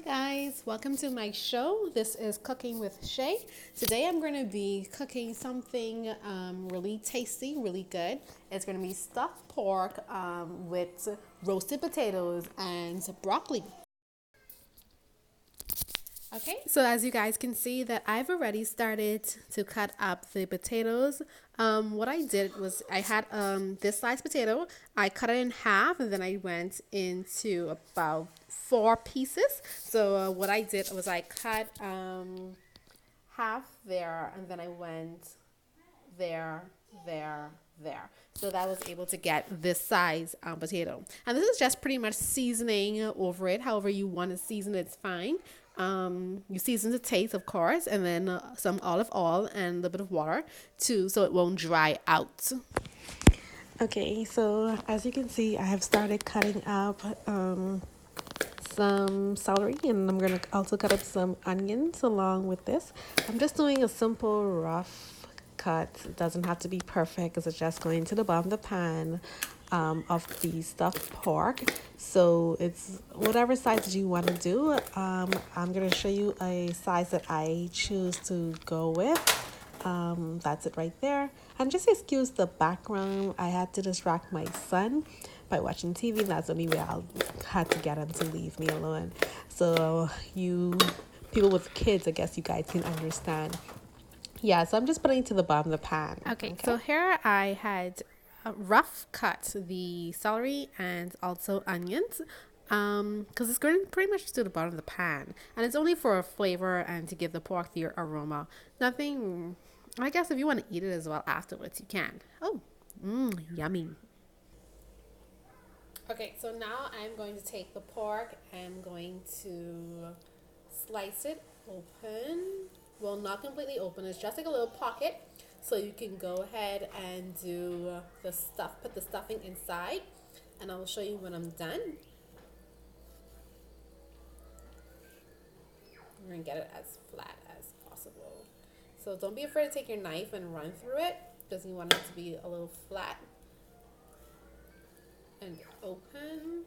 Hi guys, welcome to my show. This is Cooking with Shay. Today I'm going to be cooking something really tasty, really good. It's going to be stuffed pork with roasted potatoes and broccoli. Okay, so as you guys can see that I've already started to cut up the potatoes. What I did was I had this sliced potato. I cut it in half and then I went into about 4 pieces. So what I did was I cut half there and then I went there, there. So that I was able to get this size potato. And this is just pretty much seasoning over it. However you want to season it's fine. You season to taste, of course, and then some olive oil and a little bit of water too, so it won't dry out. Okay, so as you can see, I have started cutting up some celery, and I'm going to also cut up some onions along with this. I'm just doing a simple rough cut. It doesn't have to be perfect because it's just going to the bottom of the pan of the stuffed pork. So it's whatever size that you want to do. I'm going to show you a size that I choose to go with. That's it right there. And just excuse the background. I had to distract my son by watching TV. That's the only way I had to get him to leave me alone. So you people with kids, I guess you guys can understand. Yeah, so I'm just putting it to the bottom of the pan. Okay, so here I had rough cut the celery and also onions because it's going pretty much to the bottom of the pan, and it's only for a flavor and to give the pork the aroma. Nothing. I guess if you want to eat it as well afterwards, you can. Oh, yummy. Okay, so now I'm going to take the pork. I'm going to slice it open. Well, not completely open. It's just like a little pocket. So you can go ahead and do the stuff, put the stuffing inside. And I will show you when I'm done. We're going to get it as flat as possible. So don't be afraid to take your knife and run through it because you want it to be a little flat and open.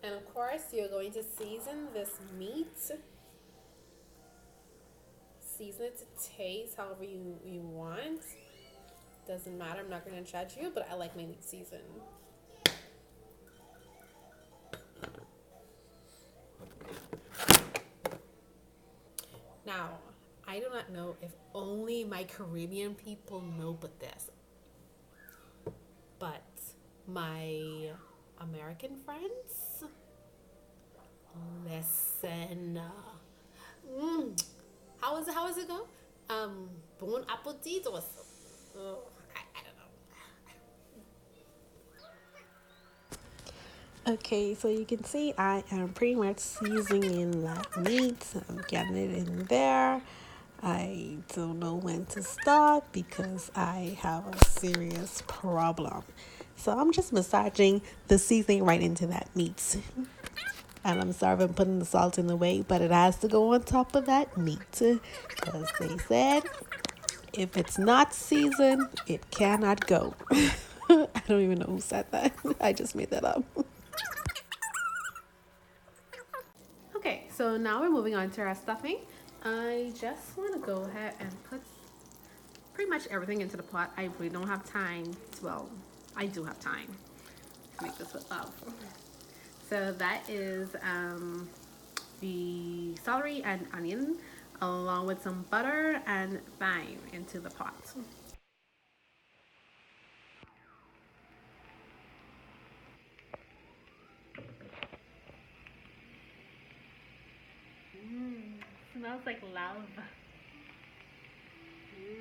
And of course, you're going to season this meat. Season it to taste however you want. Doesn't matter, I'm not going to judge you, but I like my meat seasoned. Now, I do not know if only my Caribbean people know but this, but my American friends, listen. How is it go? Bon appetit or I don't know. Okay, so you can see I am pretty much seasoning that meat. I'm getting it in there. I don't know when to stop because I have a serious problem. So I'm just massaging the seasoning right into that meat. And I'm sorry if I'm putting the salt in the way, but it has to go on top of that meat. Because they said if it's not seasoned, it cannot go. I don't even know who said that. I just made that up. Okay, so now we're moving on to our stuffing. I just want to go ahead and put pretty much everything into the pot. I really don't have time. Well, I do have time to make this with love. So that is the celery and onion along with some butter and thyme into the pot. Smells like love.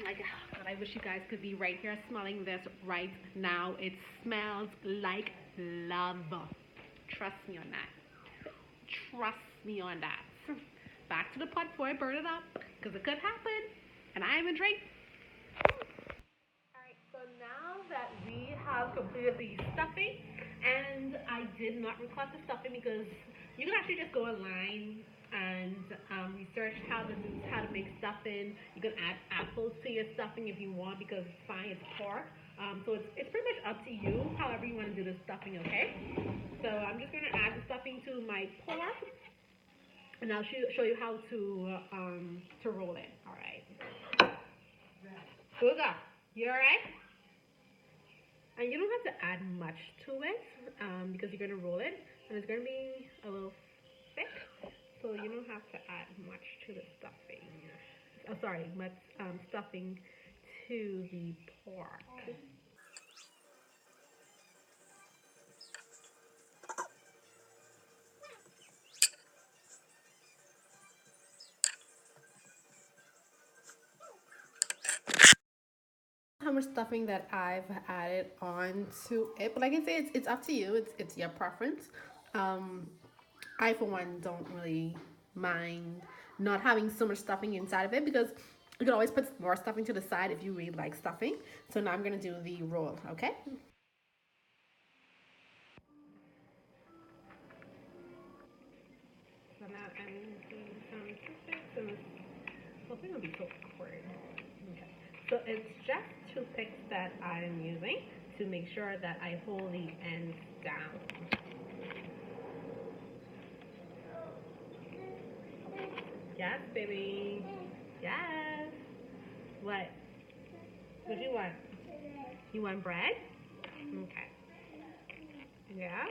God, I wish you guys could be right here smelling this right now. It smells like love. Trust me on that. Trust me on that. Back to the pot before I burn it up, because it could happen. And I am a drink. Alright, so now that we have completed the stuffing, and I did not record the stuffing because you can actually just go online and research how to make stuffing. You can add apples to your stuffing if you want because it's fine, it's pork. So it's pretty much up to you, however you want to do the stuffing, okay? So I'm just gonna add the stuffing to my pork, and I'll show you how to roll it. All right. Booga, you all right? And you don't have to add much to it because you're gonna roll it, and it's gonna be a little thick, so you don't have to add much to the stuffing. Oh, sorry, much stuffing to the pork. How much stuffing that I've added on to it, but like I say, it's up to you. It's your preference. Um, I for one don't really mind not having so much stuffing inside of it because you can always put more stuffing to the side if you really like stuffing. So now I'm gonna do the roll. Okay. So now I'm doing some toothpicks and it's hoping it'll be so awkward. Okay. So it's just toothpicks that I'm using to make sure that I hold the ends down. Yes, baby. Yes. What? What do you want? You want bread? Okay. Yeah?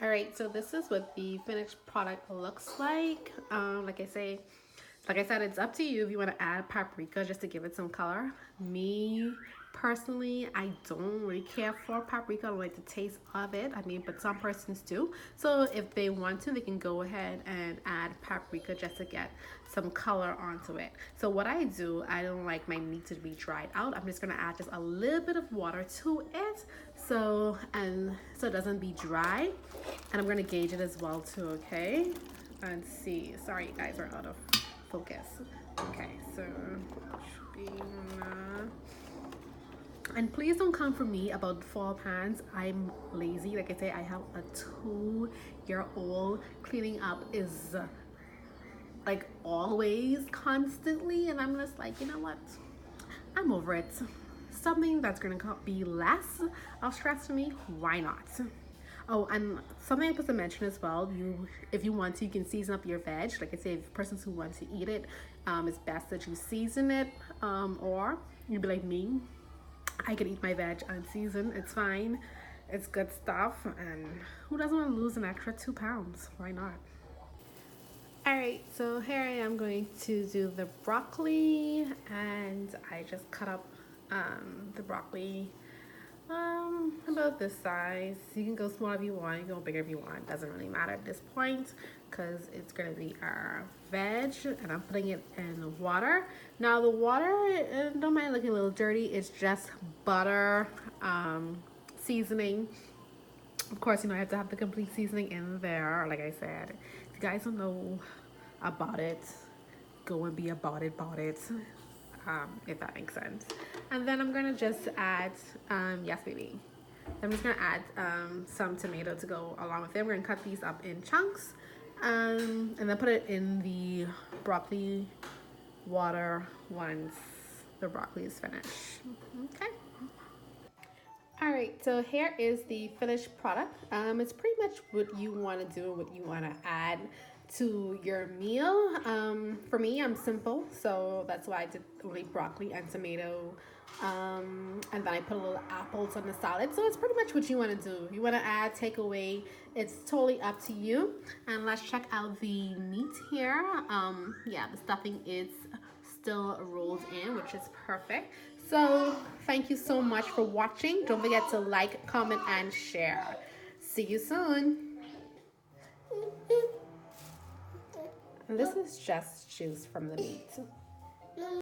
All right, so this is what the finished product looks like. Like I said, it's up to you if you want to add paprika just to give it some color. Me personally, I don't really care for paprika. I don't like the taste of it. I mean, but some persons do. So if they want to, they can go ahead and add paprika just to get some color onto it. So what I do, I don't like my meat to be dried out. I'm just gonna add just a little bit of water to it, so it doesn't be dry. And I'm gonna gauge it as well too. Okay, and see. Sorry, you guys are out of focus. Okay, so and please don't come for me about fall pans. I'm lazy. Like I say, I have a 2-year-old. Cleaning up is like always constantly, and I'm just like, you know what, I'm over it. Something that's gonna be less of stress for me, why not? Oh, and something I'm supposed to mention as well, if you want to, you can season up your veg. Like I say, if persons who want to eat it, it's best that you season it, or you'd be like me, I could eat my veg unseasoned. It's fine, it's good stuff, and who doesn't want to lose an extra 2 pounds? Why not? All right, so here I am going to do the broccoli, and I just cut up the broccoli about this size. You can go small if you want, you can go bigger if you want. Doesn't really matter at this point because it's gonna be our veg, and I'm putting it in water. Now the water, don't mind looking a little dirty. It's just butter, seasoning. Of course, you know, I have to have the complete seasoning in there. Like I said, if you guys don't know about it, go and be about it, if that makes sense. And then I'm gonna just add, yes, baby. I'm just gonna add some tomato to go along with it. We're gonna cut these up in chunks, and then put it in the broccoli water once the broccoli is finished. Okay. All right, so here is the finished product. It's pretty much what you want to do, what you want to add to your meal. For me, I'm simple, so that's why I did only broccoli and tomato. And then I put a little apples on the salad. So it's pretty much what you want to do. If you want to add, take away, it's totally up to you. And let's check out the meat here. Yeah, the stuffing is still rolled in, which is perfect. So thank you so much for watching. Don't forget to like, comment, and share. See you soon. And this is just juice from the meat.